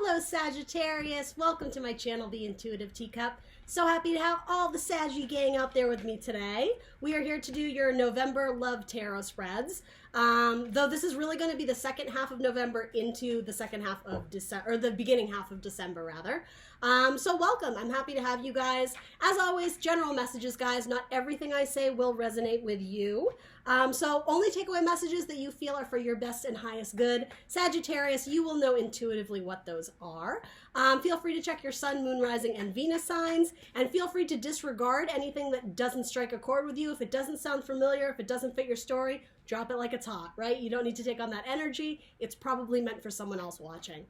Hello Sagittarius, welcome to my channel, The Intuitive Teacup. So happy to have all the Saggy gang out there with me today. We are here to do your November Love Tarot spreads. Though this is really going to be the second half of November into the second half of December, or the beginning half of December rather. So welcome, I'm happy to have you guys. As always, general messages guys, not everything I say will resonate with you. So only takeaway messages that you feel are for your best and highest good. Sagittarius, you will know intuitively what those are. Feel free to check your Sun, Moon, Rising, and Venus signs, and feel free to disregard anything that doesn't strike a chord with you. If it doesn't sound familiar, if it doesn't fit your story, drop it like it's hot, right? You don't need to take on that energy. It's probably meant for someone else watching.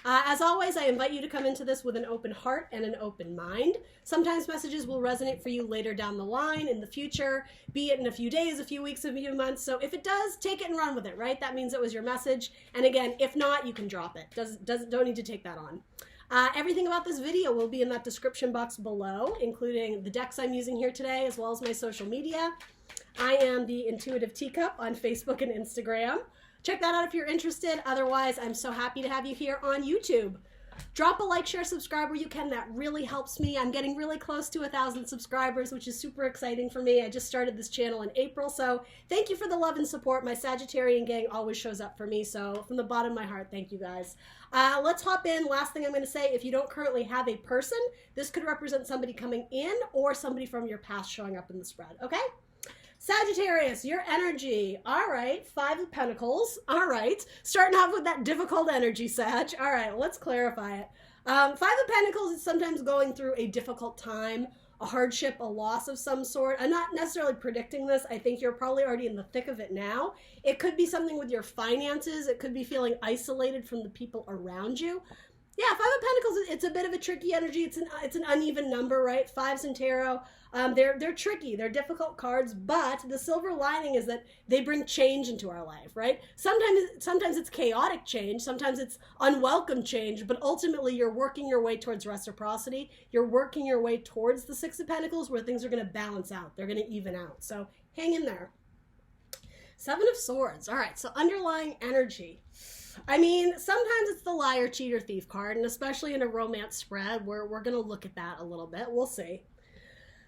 As always, I invite you to come into this with an open heart and an open mind. Sometimes messages will resonate for you later down the line, in the future, be it in a few days, a few weeks, a few months. So if it does, take it and run with it, right? That means it was your message. And again, if not, you can drop it. Don't need to take that on. Everything about this video will be in that description box below, including the decks I'm using here today, as well as my social media. I am the Intuitive Teacup on Facebook and Instagram. Check that out if you're interested. Otherwise, I'm so happy to have you here on YouTube. Drop a like, share, subscribe where you can. That really helps me. I'm getting really close to 1,000 subscribers, which is super exciting for me. I just started this channel in April, so thank you for the love and support. My Sagittarian gang always shows up for me, so from the bottom of my heart, thank you guys. Let's hop in. Last thing I'm going to say, if you don't currently have a person, this could represent somebody coming in or somebody from your past showing up in the spread, okay? Sagittarius, your energy. All right, Five of Pentacles. All right, starting off with that difficult energy, Sag. All right, let's clarify it. Five of Pentacles is sometimes going through a difficult time, a hardship, a loss of some sort. I'm not necessarily predicting this. I think you're probably already in the thick of it now. It could be something with your finances. It could be feeling isolated from the people around you. Yeah, Five of Pentacles, it's a bit of a tricky energy. It's an uneven number, right? Fives in tarot, they're tricky. They're difficult cards, but the silver lining is that they bring change into our life, right? Sometimes it's chaotic change. Sometimes it's unwelcome change, but ultimately you're working your way towards reciprocity. You're working your way towards the Six of Pentacles where things are going to balance out. They're going to even out. So hang in there. Seven of Swords. All right, so underlying energy. I mean, sometimes it's the liar, cheater, thief card, and especially in a romance spread, we're going to look at that a little bit. We'll see.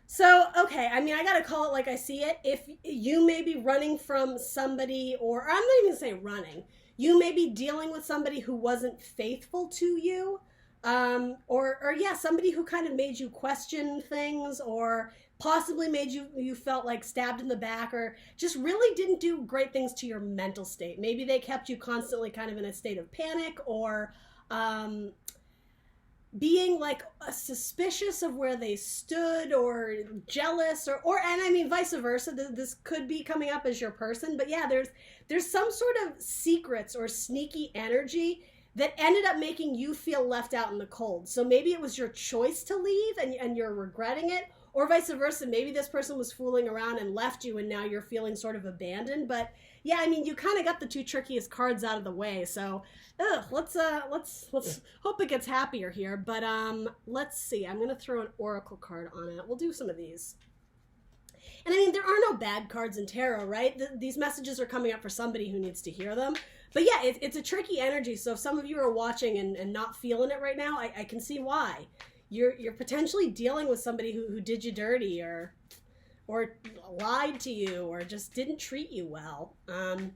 So, okay, I mean, I got to call it like I see it. If you may be running from somebody, or I'm not even going to say running, you may be dealing with somebody who wasn't faithful to you, or yeah, somebody who kind of made you question things, or possibly made you felt like stabbed in the back, or just really didn't do great things to your mental state. Maybe they kept you constantly kind of in a state of panic, or being like suspicious of where they stood, or jealous, or and I mean vice versa. This could be coming up as your person, but yeah, there's some sort of secrets or sneaky energy that ended up making you feel left out in the cold. So maybe it was your choice to leave and you're regretting it, or vice versa. Maybe this person was fooling around and left you and now you're feeling sort of abandoned. But yeah, I mean, you kind of got the two trickiest cards out of the way. So let's hope it gets happier here. But let's see. I'm going to throw an oracle card on it. We'll do some of these. And I mean, there are no bad cards in tarot, right? These messages are coming up for somebody who needs to hear them. But yeah, it's a tricky energy. So if some of you are watching and not feeling it right now, I can see why. You're potentially dealing with somebody who did you dirty, or lied to you, or just didn't treat you well. And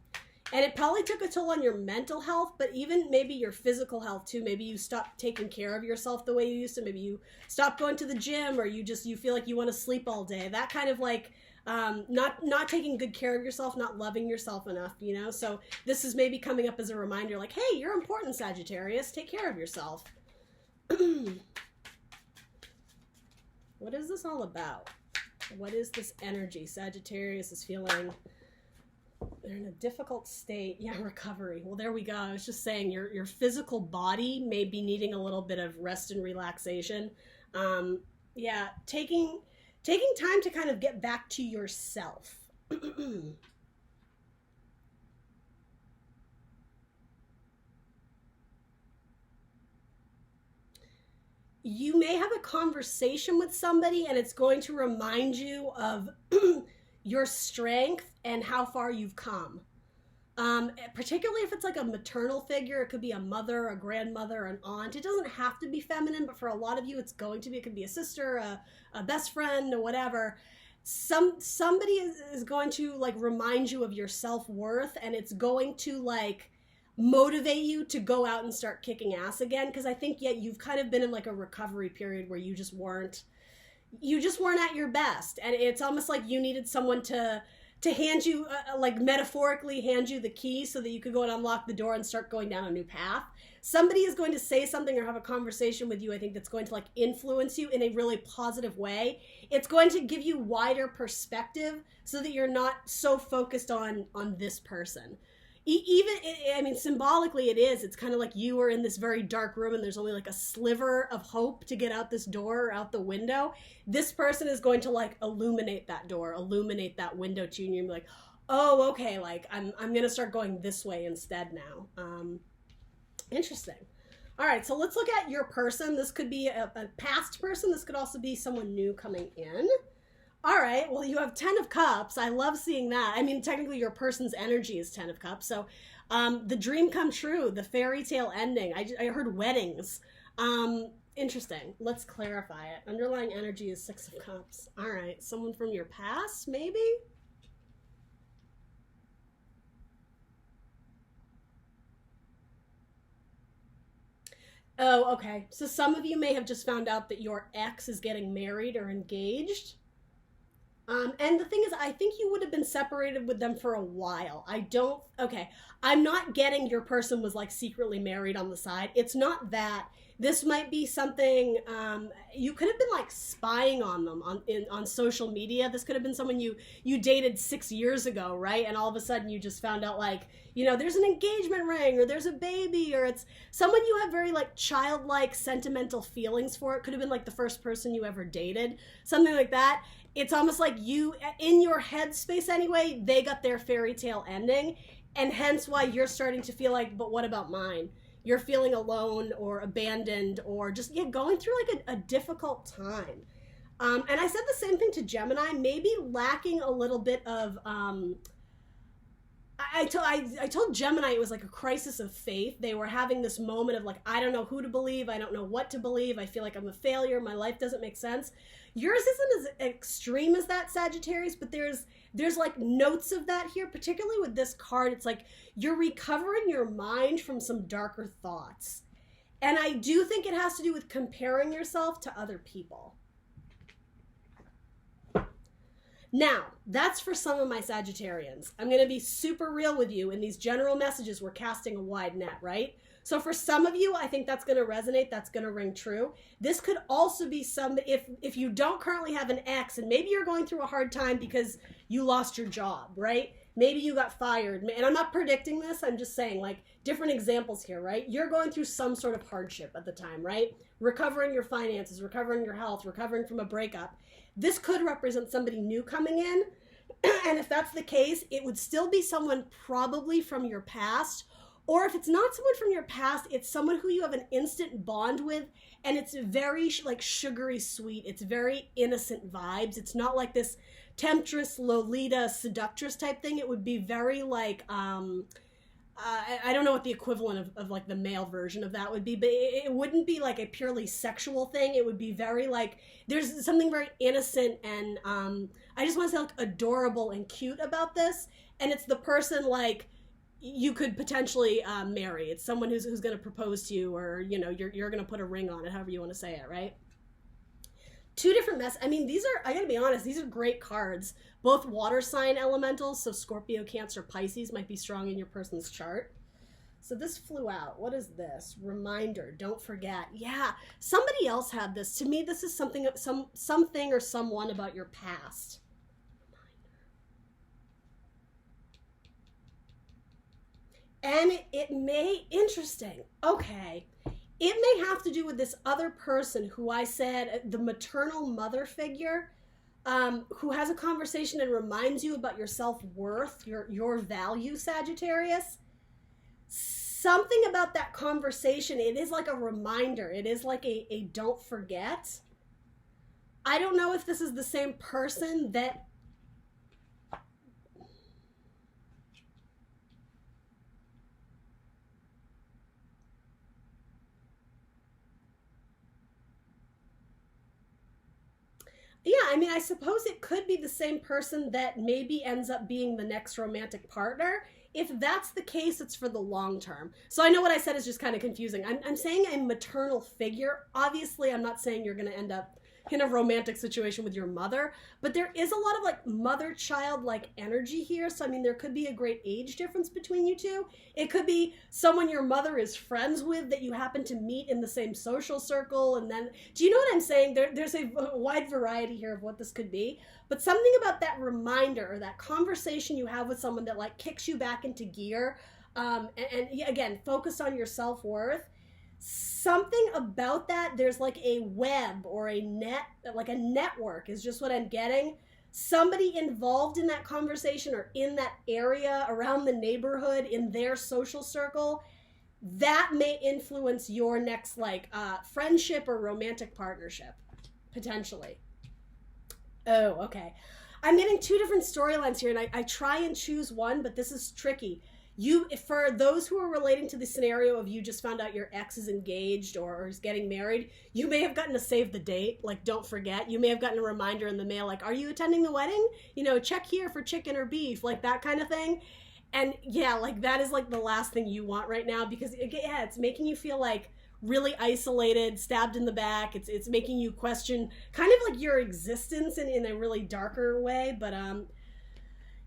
it probably took a toll on your mental health, but even maybe your physical health too. Maybe you stopped taking care of yourself the way you used to. Maybe you stopped going to the gym, or you feel like you want to sleep all day. That kind of like not taking good care of yourself, not loving yourself enough, you know? So this is maybe coming up as a reminder like, hey, you're important, Sagittarius. Take care of yourself. What is this all about? What is this energy? Sagittarius is feeling they're in a difficult state. Yeah, recovery. Well, there we go. I was just saying your physical body may be needing a little bit of rest and relaxation. Yeah, taking time to kind of get back to yourself. You may have a conversation with somebody and it's going to remind you of your strength and how far you've come. Particularly if it's like a maternal figure. It could be a mother, a grandmother, an aunt. It doesn't have to be feminine, but for a lot of you, it's going to be. It could be a sister, a best friend, or whatever. Somebody is going to like remind you of your self-worth, and it's going to like motivate you to go out and start kicking ass again. Because I think you've kind of been in like a recovery period where you just weren't at your best, and it's almost like you needed someone to hand you, like metaphorically hand you the key so that you could go and unlock the door and start going down a new path. Somebody is going to say something or have a conversation with you, I think, that's going to like influence you in a really positive way. It's going to give you wider perspective so that you're not so focused on this person. I mean, symbolically it is. It's kind of like you were in this very dark room and there's only like a sliver of hope to get out this door or out the window. This person is going to like illuminate that door, illuminate that window to you, and you're gonna be like, oh, okay, like I'm gonna start going this way instead now. Interesting. All right, so let's look at your person. This could be a past person. This could also be someone new coming in. All right, well, you have 10 of Cups. I love seeing that. I mean, technically your person's energy is 10 of Cups. So the dream come true, the fairy tale ending. I heard weddings. Interesting. Let's clarify it. Underlying energy is 6 of Cups. All right, someone from your past, maybe? Oh, okay. So some of you may have just found out that your ex is getting married or engaged. And the thing is, I think you would have been separated with them for a while. I'm not getting your person was like secretly married on the side. It's not that. This might be something, you could have been like spying on them on social media. This could have been someone you dated 6 years ago, right? And all of a sudden you just found out like, you know, there's an engagement ring or there's a baby, or it's someone you have very like childlike sentimental feelings for. It could have been like the first person you ever dated, something like that. It's almost like you, in your headspace anyway, they got their fairy tale ending, and hence why you're starting to feel like, but what about mine? You're feeling alone or abandoned or just going through like a difficult time. And I said the same thing to Gemini, maybe lacking a little bit of, I told Gemini it was like a crisis of faith. They were having this moment of like, I don't know who to believe. I don't know what to believe. I feel like I'm a failure. My life doesn't make sense. Yours isn't as extreme as that, Sagittarius, but there's like notes of that here, particularly with this card. It's like you're recovering your mind from some darker thoughts. And I do think it has to do with comparing yourself to other people. Now, that's for some of my Sagittarians. I'm going to be super real with you. In these general messages, we're casting a wide net, right? So for some of you, I think that's going to resonate. That's going to ring true. This could also be if you don't currently have an ex and maybe you're going through a hard time because you lost your job, right? Maybe you got fired. And I'm not predicting this. I'm just saying like different examples here, right? You're going through some sort of hardship at the time, right? Recovering your finances, recovering your health, recovering from a breakup. This could represent somebody new coming in. And if that's the case, it would still be someone probably from your past. Or if it's not someone from your past, it's someone who you have an instant bond with, and it's very like sugary sweet. It's very innocent vibes. It's not like this temptress, Lolita, seductress type thing. It would be very like, I don't know what the equivalent of like the male version of that would be, but it wouldn't be like a purely sexual thing. It would be very like, there's something very innocent and I just want to say like adorable and cute about this. And it's the person like, you could potentially marry. It's someone who's going to propose to you, or you know you're going to put a ring on it, however you want to say it, right? Two different I mean, these are, I gotta be honest, these are great cards. Both water sign elementals, so Scorpio, Cancer, Pisces might be strong in your person's chart. So this flew out. What is this? Reminder, don't forget. Yeah, somebody else had this. To me, this is something or someone about your past. And it may, interesting, okay, it may have to do with this other person who I said, the maternal mother figure, who has a conversation and reminds you about your self-worth, your value, Sagittarius. Something about that conversation, it is like a reminder. It is like a don't forget. I don't know if this is the same person that... Yeah, I mean, I suppose it could be the same person that maybe ends up being the next romantic partner. If that's the case, it's for the long term. So I know what I said is just kind of confusing. I'm saying a maternal figure. Obviously, I'm not saying you're going to end up in a romantic situation with your mother, but there is a lot of like mother-child like energy here. So I mean, there could be a great age difference between you two. It could be someone your mother is friends with that you happen to meet in the same social circle. And then, do you know what I'm saying? There's a wide variety here of what this could be, but something about that reminder or that conversation you have with someone that like kicks you back into gear, and again, focus on your self-worth. Something about that, there's like a web or a net, like a network is just what I'm getting. Somebody involved in that conversation or in that area around the neighborhood in their social circle, that may influence your next like friendship or romantic partnership, potentially. Oh, okay. I'm getting two different storylines here, and I try and choose one, but this is tricky. For those who are relating to the scenario of you just found out your ex is engaged or is getting married, you may have gotten a save the date, like don't forget. You may have gotten a reminder in the mail, like, are you attending the wedding? You know, check here for chicken or beef, like that kind of thing. And yeah, like that is like the last thing you want right now, because yeah, it's making you feel like really isolated, stabbed in the back. It's making you question kind of like your existence in a really darker way, but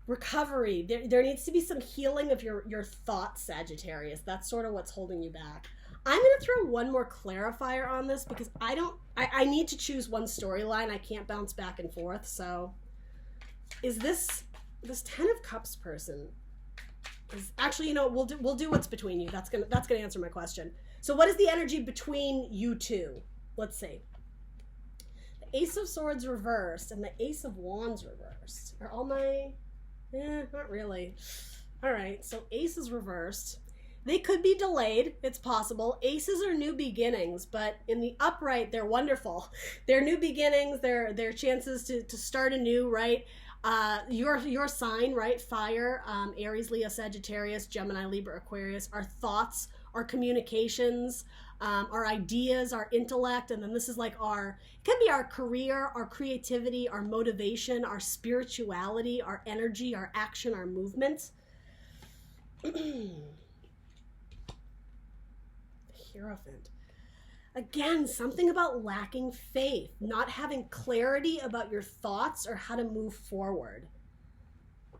recovery. There needs to be some healing of your thoughts, Sagittarius. That's sort of what's holding you back. I'm going to throw one more clarifier on this because I need to choose one storyline. I can't bounce back and forth. So is this 10 of Cups person is actually, you know, we'll do what's between you. That's going to answer my question. So what is the energy between you two? Let's see. The Ace of Swords reversed and the Ace of Wands reversed. Are all my... not really. All right, so Ace is reversed. They could be delayed. It's possible. Aces are new beginnings, but in the upright, they're wonderful. They're new beginnings. They're chances to start anew, right? Your sign, right? Fire, Aries, Leo, Sagittarius, Gemini, Libra, Aquarius. Our thoughts, our communications, our ideas, our intellect, and then this is like it can be our career, our creativity, our motivation, our spirituality, our energy, our action, our movement. Hierophant. Again, something about lacking faith, not having clarity about your thoughts or how to move forward,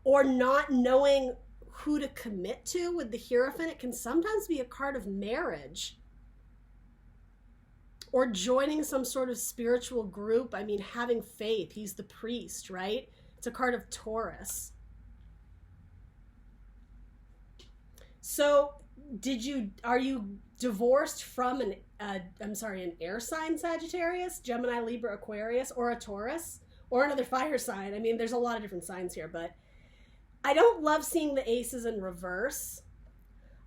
or not knowing who to commit to with the Hierophant. It can sometimes be a card of marriage or joining some sort of spiritual group. I mean, having faith. He's the priest, right? It's a card of Taurus. So are you divorced from an air sign, Sagittarius, Gemini, Libra, Aquarius, or a Taurus, or another fire sign? I mean, there's a lot of different signs here, but I don't love seeing the aces in reverse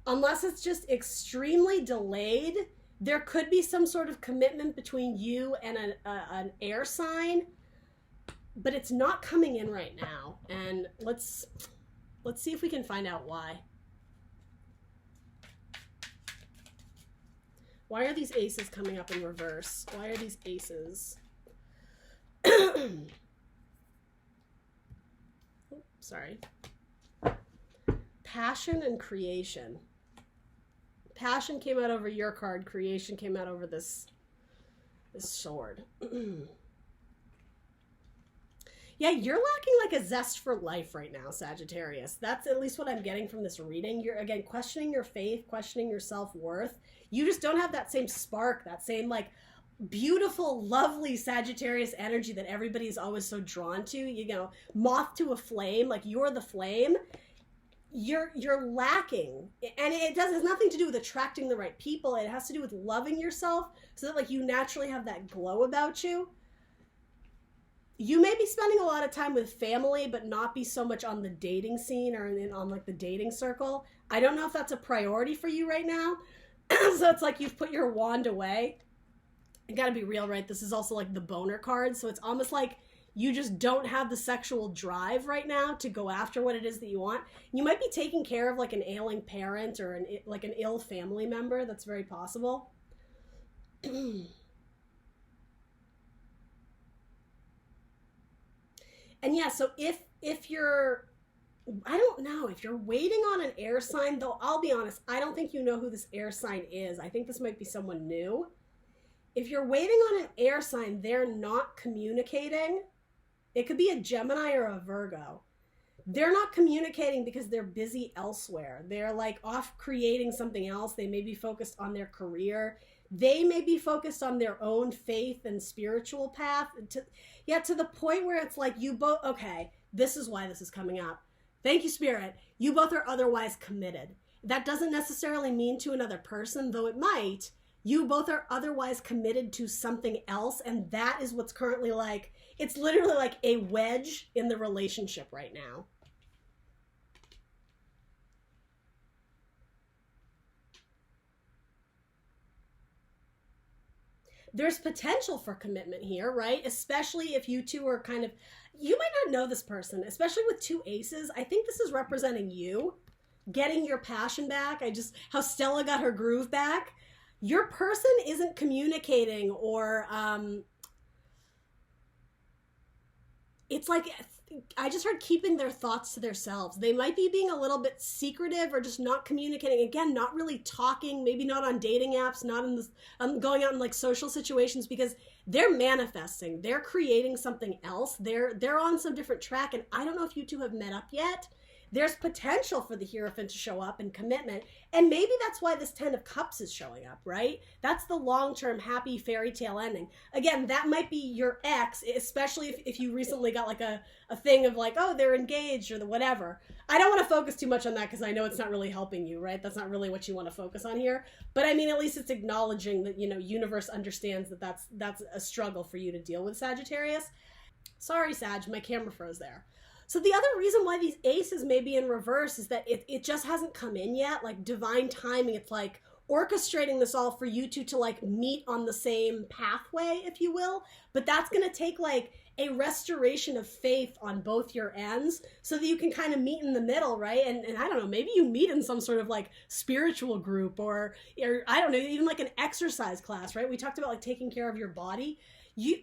unless it's just extremely delayed. There could be some sort of commitment between you and an air sign, but it's not coming in right now. And let's see if we can find out why. Why are these aces coming up in reverse? Why are these aces? Sorry. Passion and creation. Passion came out over your card. Creation came out over this sword. Yeah, you're lacking like a zest for life right now, Sagittarius. That's at least what I'm getting from this reading. You're, again, questioning your faith, questioning your self-worth. You just don't have that same spark, that same like beautiful, lovely Sagittarius energy that everybody's always so drawn to. You know, moth to a flame, like you're the flame. You're lacking, and it has nothing to do with attracting the right people. It has to do with loving yourself so that like you naturally have that glow about you. You may be spending a lot of time with family, but not be so much on the dating scene or on like the dating circle. I don't know if that's a priority for you right now. So it's like you've put your wand away. I gotta be real, right? This is also like the boner card. So it's almost like you just don't have the sexual drive right now to go after what it is that you want. You might be taking care of like an ailing parent or an ill family member. That's very possible. And yeah, so if you're, I don't know, if you're waiting on an air sign, though I'll be honest, I don't think you know who this air sign is. I think this might be someone new. If you're waiting on an air sign, they're not communicating. It could be a Gemini or a Virgo. They're not communicating because they're busy elsewhere. They're like off creating something else. They may be focused on their career. They may be focused on their own faith and spiritual path. To the point where it's like you both, okay, this is why this is coming up. Thank you, Spirit. You both are otherwise committed. That doesn't necessarily mean to another person, though it might. You both are otherwise committed to something else, and that is what's currently like, it's literally like a wedge in the relationship right now. There's potential for commitment here, right? Especially if you two are kind of, you might not know this person, especially with two aces. I think this is representing you getting your passion back. How Stella got her groove back. Your person isn't communicating, or it's like, I just heard keeping their thoughts to themselves. They might be being a little bit secretive or just not communicating. Again, not really talking, maybe not on dating apps, not in this, going out in like social situations, because they're manifesting. They're creating something else. They're on some different track, and I don't know if you two have met up yet. There's potential for the Hierophant to show up and commitment. And maybe that's why this 10 of Cups is showing up, right? That's the long-term happy fairy tale ending. Again, that might be your ex, especially if you recently got like a thing of like, oh, they're engaged or the whatever. I don't want to focus too much on that because I know it's not really helping you, right? That's not really what you want to focus on here. But I mean, at least it's acknowledging that, universe understands that that's a struggle for you to deal with, Sagittarius. Sorry, Sag, my camera froze there. So the other reason why these aces may be in reverse is that it just hasn't come in yet, like divine timing. It's like orchestrating this all for you two to like meet on the same pathway, if you will. But that's going to take like a restoration of faith on both your ends so that you can kind of meet in the middle, right? And I don't know, maybe you meet in some sort of like spiritual group or I don't know, even like an exercise class, right? We talked about like taking care of your body.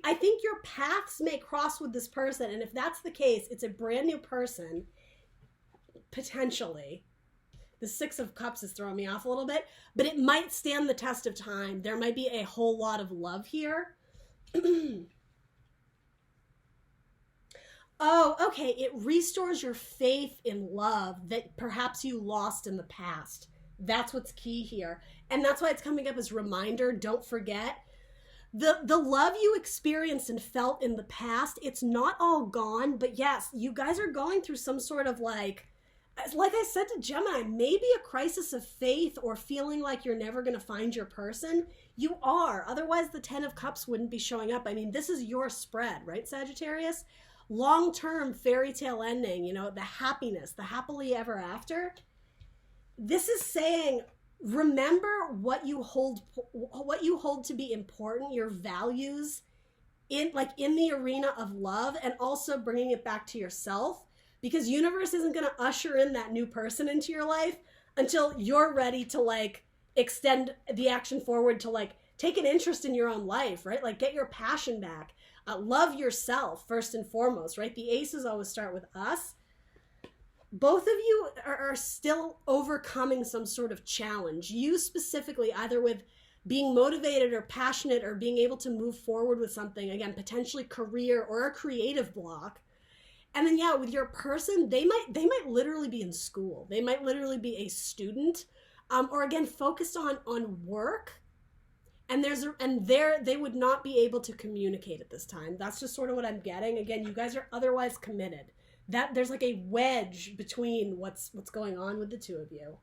I think your paths may cross with this person, and if that's the case, it's a brand new person, potentially. The 6 of Cups is throwing me off a little bit, but it might stand the test of time. There might be a whole lot of love here. Oh, okay, it restores your faith in love that perhaps you lost in the past. That's what's key here, and that's why it's coming up as reminder, don't forget. The love you experienced and felt in the past, it's not all gone, but yes, you guys are going through some sort of like I said to Gemini, maybe a crisis of faith or feeling like you're never going to find your person. You are. Otherwise, the 10 of Cups wouldn't be showing up. I mean, this is your spread, right, Sagittarius? Long-term fairy tale ending, the happiness, the happily ever after. This is saying, remember what you hold to be important, your values in the arena of love, and also bringing it back to yourself, because universe isn't going to usher in that new person into your life until you're ready to like extend the action forward to like take an interest in your own life, right? Like get your passion back, love yourself first and foremost, right? The aces always start with us. Both of you are still overcoming some sort of challenge. You specifically, either with being motivated or passionate or being able to move forward with something, again, potentially career or a creative block. And then, yeah, with your person, they might literally be in school. They might literally be a student, or again, focused on work. And they would not be able to communicate at this time. That's just sort of what I'm getting. Again, you guys are otherwise committed. That there's like a wedge between what's going on with the two of you.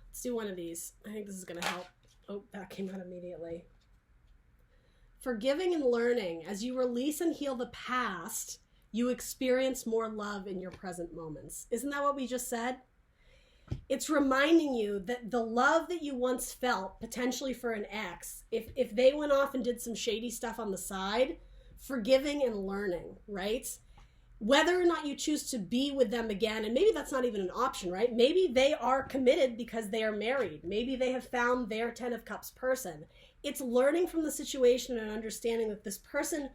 Let's do one of these. I think this is going to help. Oh, that came out immediately. Forgiving and learning. As you release and heal the past, you experience more love in your present moments. Isn't that what we just said? It's reminding you that the love that you once felt, potentially for an ex, if they went off and did some shady stuff on the side, forgiving and learning, right? whether or not you choose to be with them again, and maybe that's not even an option, right? Maybe they are committed because they are married. Maybe they have found their 10 of Cups person. It's learning from the situation and understanding that this person,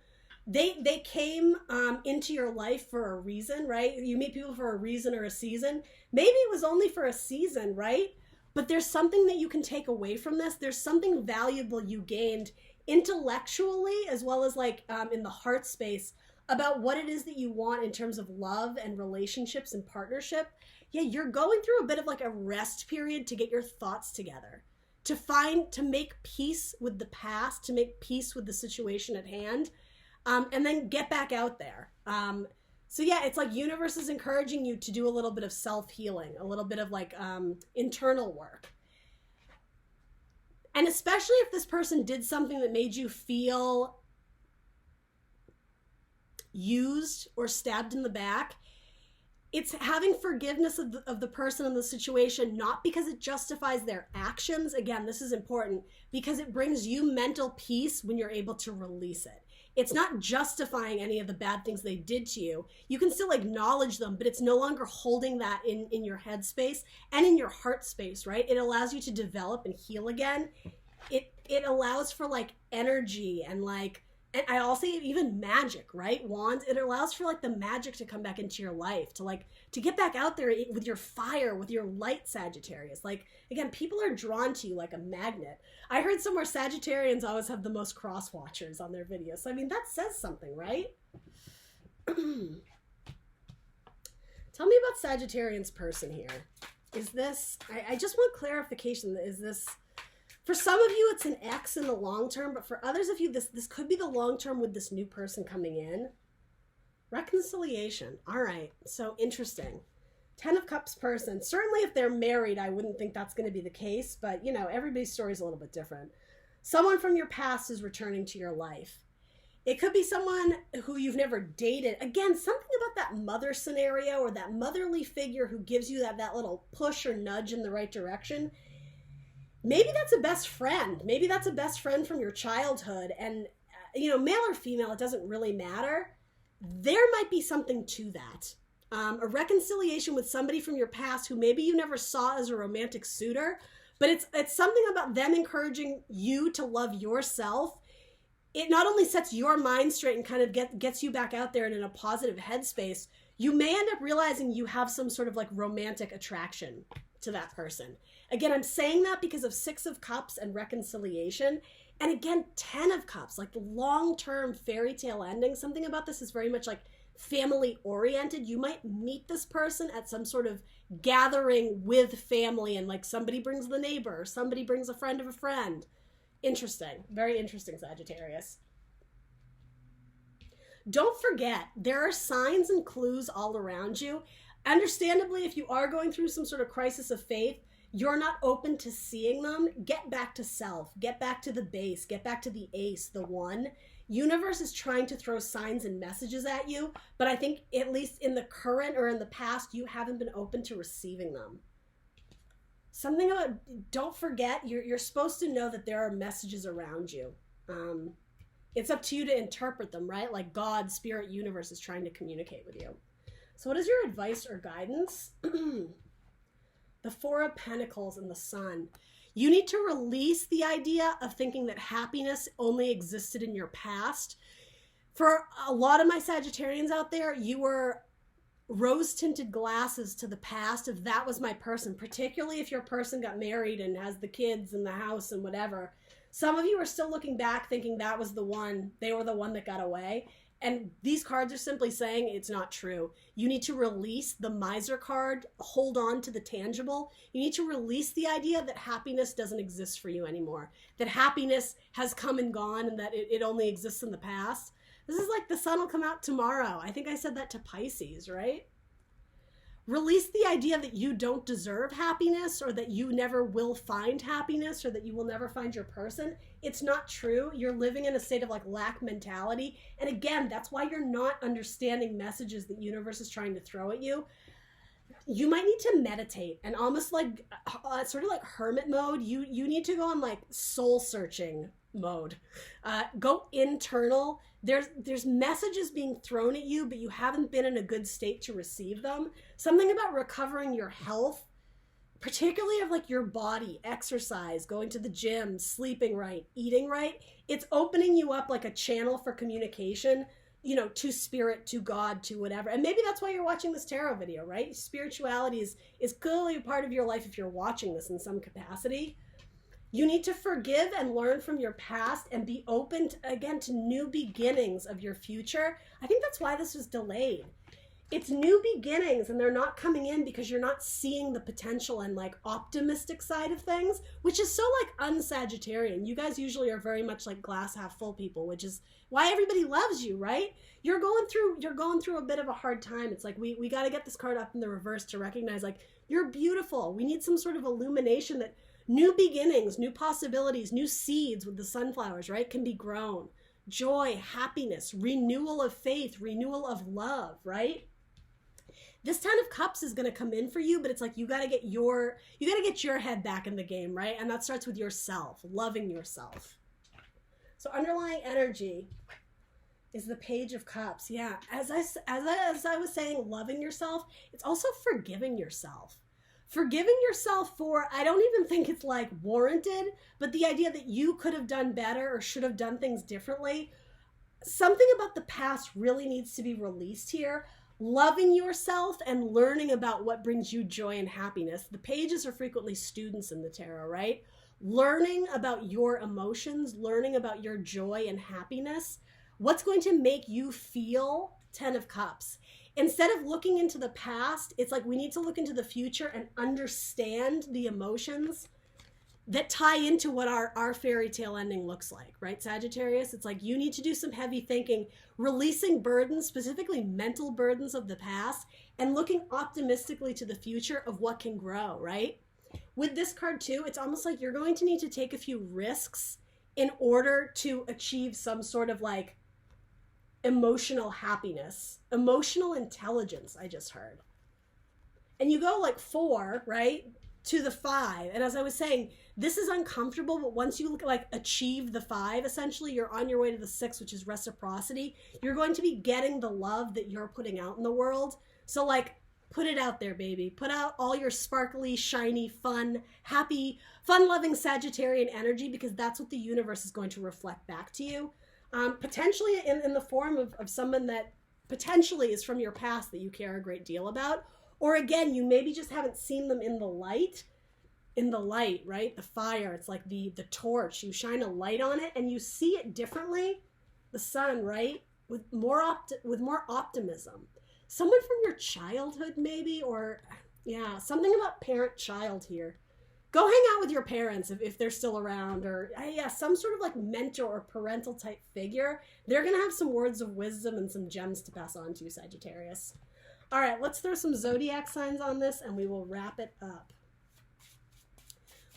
they came into your life for a reason, right? You meet people for a reason or a season. Maybe it was only for a season, right? But there's something that you can take away from this. There's something valuable you gained intellectually as well as like in the heart space about what it is that you want in terms of love and relationships and partnership. Yeah, you're going through a bit of like a rest period to get your thoughts together, to make peace with the past, to make peace with the situation at hand, and then get back out there. So yeah, it's like universe is encouraging you to do a little bit of self-healing, a little bit of like internal work. And especially if this person did something that made you feel used or stabbed in the back, it's having forgiveness of the person in the situation, not because it justifies their actions. Again, this is important because it brings you mental peace when you're able to release it. It's not justifying any of the bad things they did to you. You can still acknowledge them, but it's no longer holding that in your head space and in your heart space, right? It allows you to develop and heal again. It allows for like energy and like, and I also even magic, right? Wands, it allows for like the magic to come back into your life, to get back out there with your fire, with your light, Sagittarius. Like, again, people are drawn to you like a magnet. I heard somewhere Sagittarians always have the most cross watchers on their videos. So, I mean, that says something, right? Tell me about Sagittarian's person here. Is this, I just want clarification. Is this, for some of you, it's an X in the long term, but for others of you, this could be the long term with this new person coming in. Reconciliation. All right. So interesting. 10 of Cups person. Certainly if they're married, I wouldn't think that's going to be the case, but you know, everybody's story is a little bit different. Someone from your past is returning to your life. It could be someone who you've never dated. Again, something about that mother scenario or that motherly figure who gives you that little push or nudge in the right direction. Maybe that's a best friend. Maybe that's a best friend from your childhood. And, you know, male or female, it doesn't really matter. There might be something to that. A reconciliation with somebody from your past who maybe you never saw as a romantic suitor, but it's something about them encouraging you to love yourself. It not only sets your mind straight and kind of gets you back out there and in a positive headspace, you may end up realizing you have some sort of like romantic attraction to that person. Again, I'm saying that because of 6 of Cups and reconciliation. And again, 10 of Cups, like the long-term fairy tale ending. Something about this is very much like family oriented. You might meet this person at some sort of gathering with family and like somebody brings the neighbor, somebody brings a friend of a friend. Interesting. Very interesting, Sagittarius. Don't forget, there are signs and clues all around you. Understandably, if you are going through some sort of crisis of faith, you're not open to seeing them. Get back to self. Get back to the base. Get back to the ace, the one. Universe is trying to throw signs and messages at you, but I think at least in the current or in the past, you haven't been open to receiving them. Something about, don't forget, you're supposed to know that there are messages around you. It's up to you to interpret them, right? Like God, Spirit, Universe is trying to communicate with you. So what is your advice or guidance? The 4 of Pentacles and the Sun. You need to release the idea of thinking that happiness only existed in your past. For a lot of my Sagittarians out there, you were rose-tinted glasses to the past if that was my person, particularly if your person got married and has the kids and the house and whatever. Some of you are still looking back thinking that was the one, they were the one that got away. And these cards are simply saying it's not true. You need to release the miser card, hold on to the tangible. You need to release the idea that happiness doesn't exist for you anymore, that happiness has come and gone and that it only exists in the past. This is like the sun will come out tomorrow. I think I said that to Pisces, right? Release the idea that you don't deserve happiness or that you never will find happiness or that you will never find your person. It's not true. You're living in a state of like lack mentality. And again, that's why you're not understanding messages that universe is trying to throw at you. You might need to meditate and almost like sort of like hermit mode. You need to go on like soul searching mode. Go internal. There's messages being thrown at you, but you haven't been in a good state to receive them. Something about recovering your health, particularly of like your body, exercise, going to the gym, sleeping right, eating right. It's opening you up like a channel for communication, you know, to spirit, to God, to whatever. And maybe that's why you're watching this tarot video, right? Spirituality is clearly a part of your life if you're watching this in some capacity. You need to forgive and learn from your past and be open to, again, to new beginnings of your future. I think that's why this was delayed. It's new beginnings, and they're not coming in because you're not seeing the potential and like optimistic side of things, which is so like un-Sagittarian. You guys usually are very much like glass half full people, which is why everybody loves you, right? You're going through a bit of a hard time. It's like we got to get this card up in the reverse to recognize like you're beautiful. We need some sort of illumination that new beginnings, new possibilities, new seeds with the sunflowers, right, can be grown. Joy, happiness, renewal of faith, renewal of love, right? This 10 of Cups is going to come in for you, but it's like you got to get your head back in the game, right? And that starts with yourself, loving yourself. So underlying energy is the Page of Cups. Yeah, as I was saying, loving yourself, it's also forgiving yourself. Forgiving yourself for, I don't even think it's like warranted, but the idea that you could have done better or should have done things differently. Something about the past really needs to be released here. Loving yourself and learning about what brings you joy and happiness. The pages are frequently students in the tarot, right? Learning about your emotions, learning about your joy and happiness. What's going to make you feel 10 of Cups? Instead of looking into the past, it's like we need to look into the future and understand the emotions that tie into what our fairy tale ending looks like, right, Sagittarius? It's like you need to do some heavy thinking, releasing burdens, specifically mental burdens of the past, and looking optimistically to the future of what can grow, right? With this card too, it's almost like you're going to need to take a few risks in order to achieve some sort of like emotional happiness, emotional intelligence, I just heard. And you go like 4, right, to the 5. And as I was saying, this is uncomfortable, but once you like achieve the 5, essentially you're on your way to the 6, which is reciprocity. You're going to be getting the love that you're putting out in the world. So like, put it out there, baby. Put out all your sparkly, shiny, fun, happy, fun-loving Sagittarian energy, because that's what the universe is going to reflect back to you. Potentially in the form of someone that potentially is from your past that you care a great deal about. Or again, you maybe just haven't seen them in the light, right? The fire, it's like the torch. You shine a light on it and you see it differently. The sun, right? With more optimism. Someone from your childhood maybe, or yeah, something about parent-child here. Go hang out with your parents if they're still around, or yeah, some sort of like mentor or parental type figure. They're going to have some words of wisdom and some gems to pass on to you, Sagittarius. All right, let's throw some zodiac signs on this and we will wrap it up.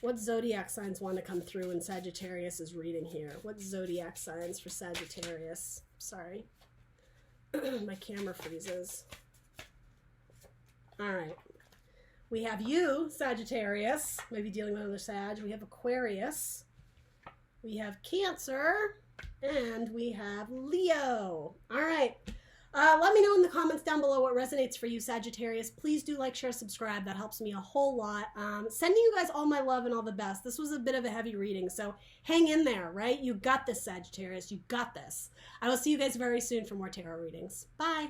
What zodiac signs want to come through in Sagittarius's reading here? What zodiac signs for Sagittarius? Sorry. My camera freezes. All right. We have you, Sagittarius, maybe dealing with another Sag. We have Aquarius. We have Cancer. And we have Leo. All right. Let me know in the comments down below what resonates for you, Sagittarius. Please do like, share, subscribe. That helps me a whole lot. Sending you guys all my love and all the best. This was a bit of a heavy reading, so hang in there, right? You got this, Sagittarius. You got this. I will see you guys very soon for more tarot readings. Bye.